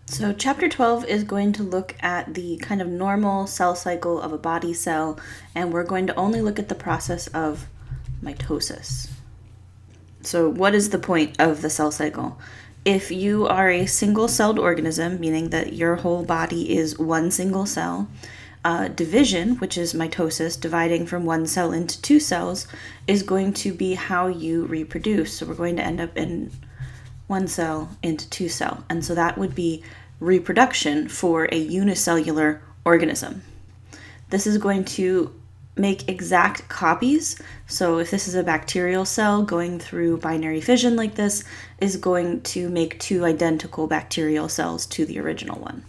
So chapter 12 is going to look at the kind of normal cell cycle of a body cell, and we're going to only look at the process of mitosis. So what is the point of the cell cycle? If you are a single-celled organism, meaning that your whole body is one single cell, division, which is mitosis, dividing from one cell into two cells, is going to be how you reproduce. So we're going to end up in one cell into two cell. And so that would be reproduction for a unicellular organism. This is going to make exact copies. So if this is a bacterial cell going through binary fission like this, is going to make two identical bacterial cells to the original one.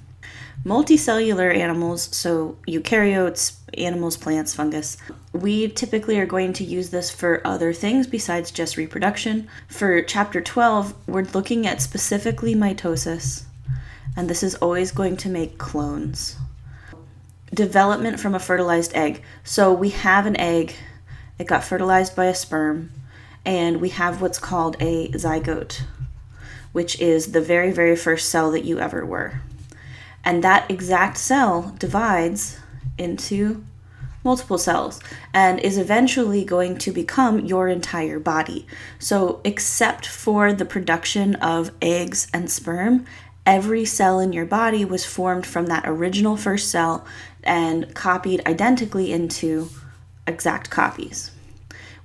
Multicellular animals, so eukaryotes, animals, plants, fungus, we typically are going to use this for other things besides just reproduction. For chapter 12, we're looking at specifically mitosis, and this is always going to make clones. Development from a fertilized egg. So we have an egg, it got fertilized by a sperm, and we have what's called a zygote, which is the very, very first cell that you ever were. And that exact cell divides into multiple cells and is eventually going to become your entire body. So except for the production of eggs and sperm, every cell in your body was formed from that original first cell and copied identically into exact copies.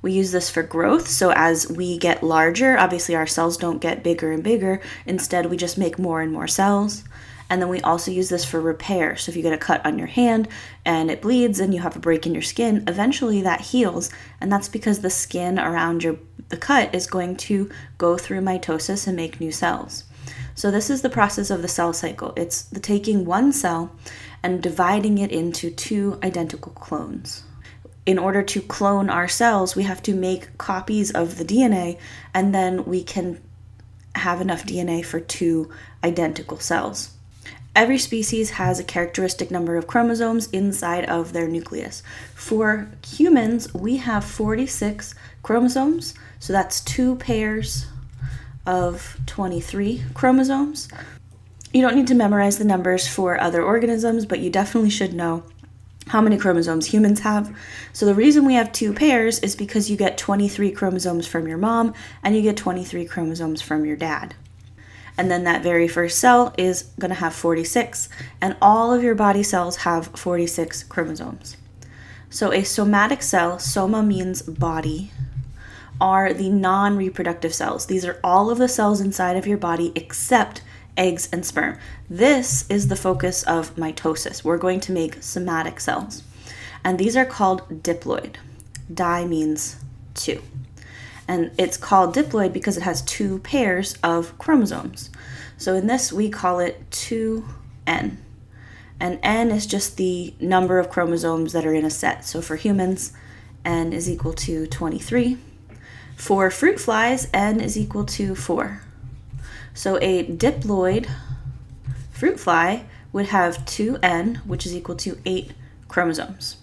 We use this for growth, so as we get larger, obviously our cells don't get bigger and bigger, instead we just make more and more cells. And then we also use this for repair. So if you get a cut on your hand and it bleeds and you have a break in your skin, eventually that heals. And that's because the skin around the cut is going to go through mitosis and make new cells. So this is the process of the cell cycle. It's the taking one cell and dividing it into two identical clones. In order to clone our cells, we have to make copies of the DNA, and then we can have enough DNA for two identical cells. Every species has a characteristic number of chromosomes inside of their nucleus. For humans, we have 46 chromosomes, so that's 2 pairs of 23 chromosomes. You don't need to memorize the numbers for other organisms, but you definitely should know how many chromosomes humans have. So the reason we have 2 pairs is because you get 23 chromosomes from your mom and you get 23 chromosomes from your dad. And then that very first cell is going to have 46, and all of your body cells have 46 chromosomes. So a somatic cell, soma means body, are the non-reproductive cells. These are all of the cells inside of your body except eggs and sperm. This is the focus of mitosis. We're going to make somatic cells, and these are called diploid. Di means 2. And it's called diploid because it has 2 pairs of chromosomes. So in this, we call it 2N. And N is just the number of chromosomes that are in a set. So for humans, N is equal to 23. For fruit flies, N is equal to 4. So a diploid fruit fly would have 2N, which is equal to 8 chromosomes.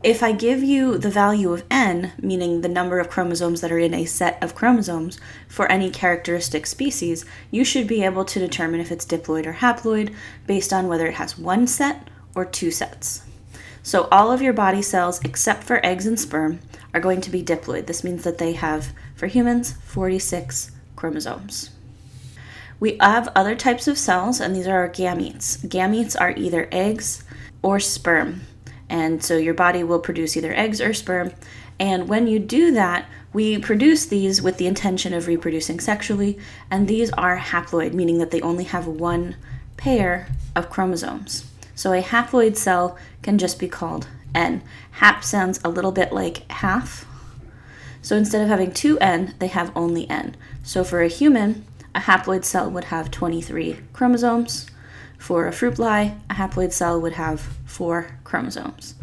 If I give you the value of N, meaning the number of chromosomes that are in a set of chromosomes for any characteristic species, you should be able to determine if it's diploid or haploid based on whether it has 1 set or 2 sets. So all of your body cells, except for eggs and sperm, are going to be diploid. This means that they have, for humans, 46 chromosomes. We have other types of cells, and these are our gametes. Gametes are either eggs or sperm. And so your body will produce either eggs or sperm. And when you do that, we produce these with the intention of reproducing sexually. And these are haploid, meaning that they only have 1 pair of chromosomes. So a haploid cell can just be called N. Hap sounds a little bit like half. So instead of having 2N, they have only N. So for a human, a haploid cell would have 23 chromosomes. For a fruit fly, a haploid cell would have 4 chromosomes.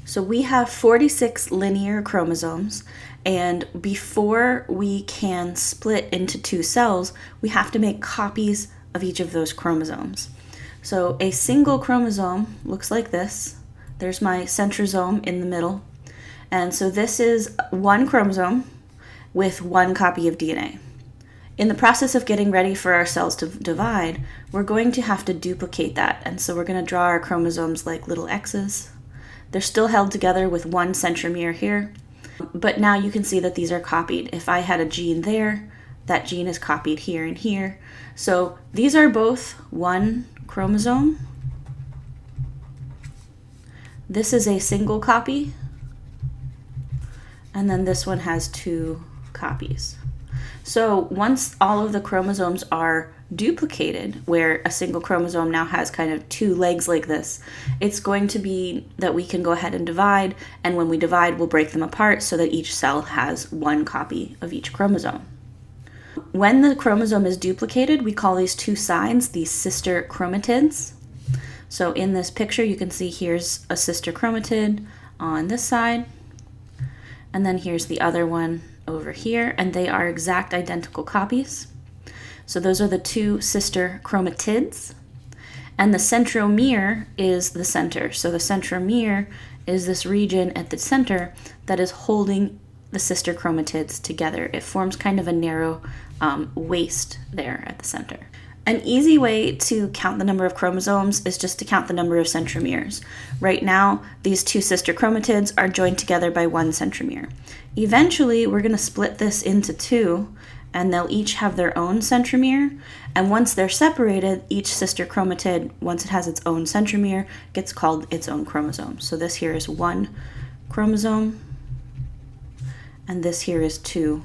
So we have 46 linear chromosomes, and before we can split into 2 cells, we have to make copies of each of those chromosomes. So a single chromosome looks like this. There's my centrosome in the middle. And so this is 1 chromosome with 1 copy of DNA. In the process of getting ready for our cells to divide, we're going to have to duplicate that. And so we're going to draw our chromosomes like little X's. They're still held together with one centromere here, but now you can see that these are copied. If I had a gene there, that gene is copied here and here. So these are both one chromosome. This is a single copy, and then this one has two copies. So once all of the chromosomes are duplicated, where a single chromosome now has kind of two legs like this, it's going to be that we can go ahead and divide, and when we divide, we'll break them apart so that each cell has one copy of each chromosome. When the chromosome is duplicated, we call these two sides these sister chromatids. So in this picture, you can see here's a sister chromatid on this side, and then here's the other one over here, and they are exact identical copies. So those are the two sister chromatids, and the centromere is the center. So the centromere is this region at the center that is holding the sister chromatids together. It forms kind of a narrow waist there at the center. An easy way to count the number of chromosomes is just to count the number of centromeres. Right now, these two sister chromatids are joined together by one centromere. Eventually, we're going to split this into two, and they'll each have their own centromere. And once they're separated, each sister chromatid, once it has its own centromere, gets called its own chromosome. So this here is one chromosome, and this here is two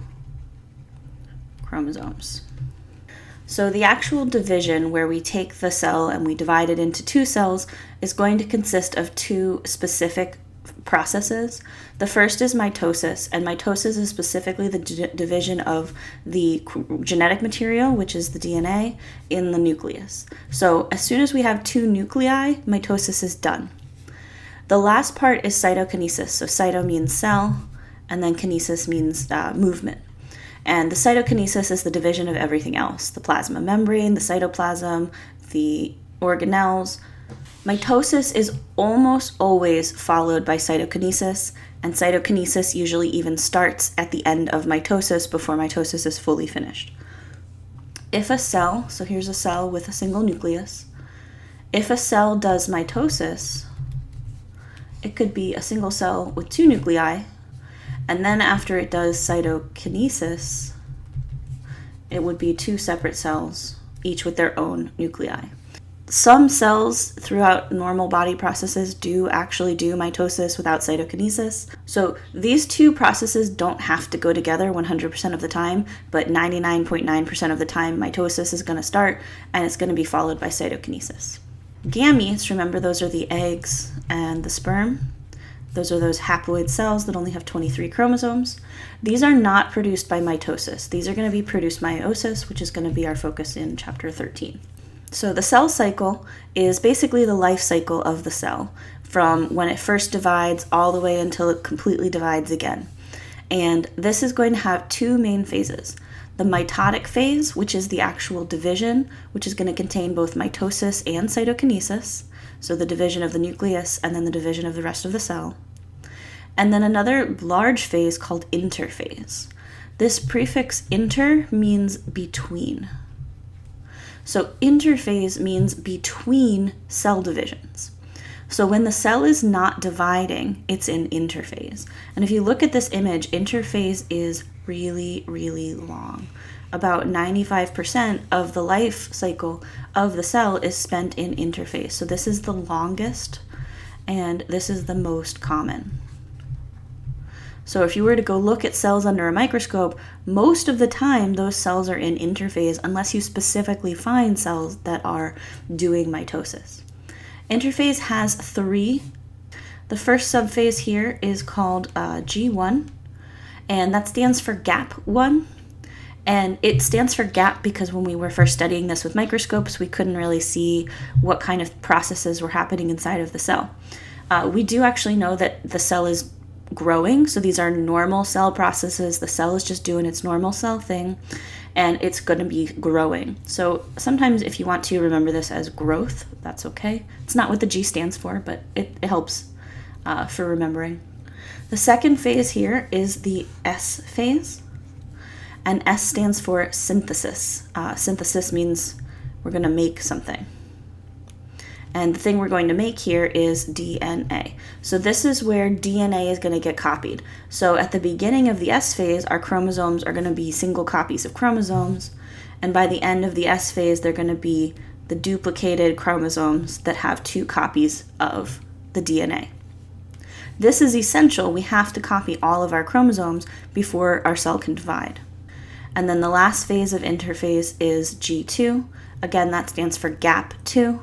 chromosomes. So the actual division, where we take the cell and we divide it into two cells, is going to consist of two specific processes. The first is mitosis, and mitosis is specifically the division of the genetic material, which is the DNA, in the nucleus. So as soon as we have two nuclei, mitosis is done. The last part is cytokinesis. So cyto means cell, and then kinesis means movement. And the cytokinesis is the division of everything else: the plasma membrane, the cytoplasm, the organelles. Mitosis is almost always followed by cytokinesis, and cytokinesis usually even starts at the end of mitosis before mitosis is fully finished. If a cell, so here's a cell with a single nucleus, if a cell does mitosis, it could be a single cell with two nuclei, and then after it does cytokinesis, it would be two separate cells, each with their own nuclei. Some cells throughout normal body processes do actually do mitosis without cytokinesis. So these two processes don't have to go together 100% of the time, but 99.9% of the time mitosis is going to start, and it's going to be followed by cytokinesis. Gametes, remember, those are the eggs and the sperm. Those are those haploid cells that only have 23 chromosomes. These are not produced by mitosis. These are going to be produced meiosis, which is going to be our focus in chapter 13. So the cell cycle is basically the life cycle of the cell, from when it first divides all the way until it completely divides again. And this is going to have two main phases. The mitotic phase, which is the actual division, which is going to contain both mitosis and cytokinesis, so the division of the nucleus and then the division of the rest of the cell. And then another large phase called interphase. This prefix inter means between. So interphase means between cell divisions. So when the cell is not dividing, it's in interphase. And if you look at this image, interphase is really, really long. About 95% of the life cycle of the cell is spent in interphase. So this is the longest, and this is the most common. So if you were to go look at cells under a microscope, most of the time those cells are in interphase unless you specifically find cells that are doing mitosis. Interphase has three. The first subphase here is called G1, and that stands for gap 1. And it stands for gap because when we were first studying this with microscopes, we couldn't really see what kind of processes were happening inside of the cell. We do actually know that the cell is growing, so these are normal cell processes. The cell is just doing its normal cell thing, and it's going to be growing. So sometimes if you want to remember this as growth, that's okay. It's not what the G stands for, but it helps for remembering. The second phase here is the S phase. And S stands for synthesis. Synthesis means we're going to make something. And the thing we're going to make here is DNA. So this is where DNA is going to get copied. So at the beginning of the S phase, our chromosomes are going to be single copies of chromosomes. And by the end of the S phase, they're going to be the duplicated chromosomes that have 2 copies of the DNA. This is essential. We have to copy all of our chromosomes before our cell can divide. And then the last phase of interphase is G2. Again, that stands for gap 2.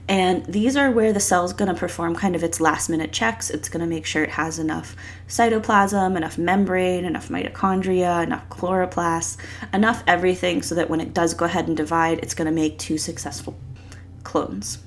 And these are where the cell's going to perform kind of its last minute checks. It's going to make sure it has enough cytoplasm, enough membrane, enough mitochondria, enough chloroplasts, enough everything so that when it does go ahead and divide, it's going to make 2 successful clones.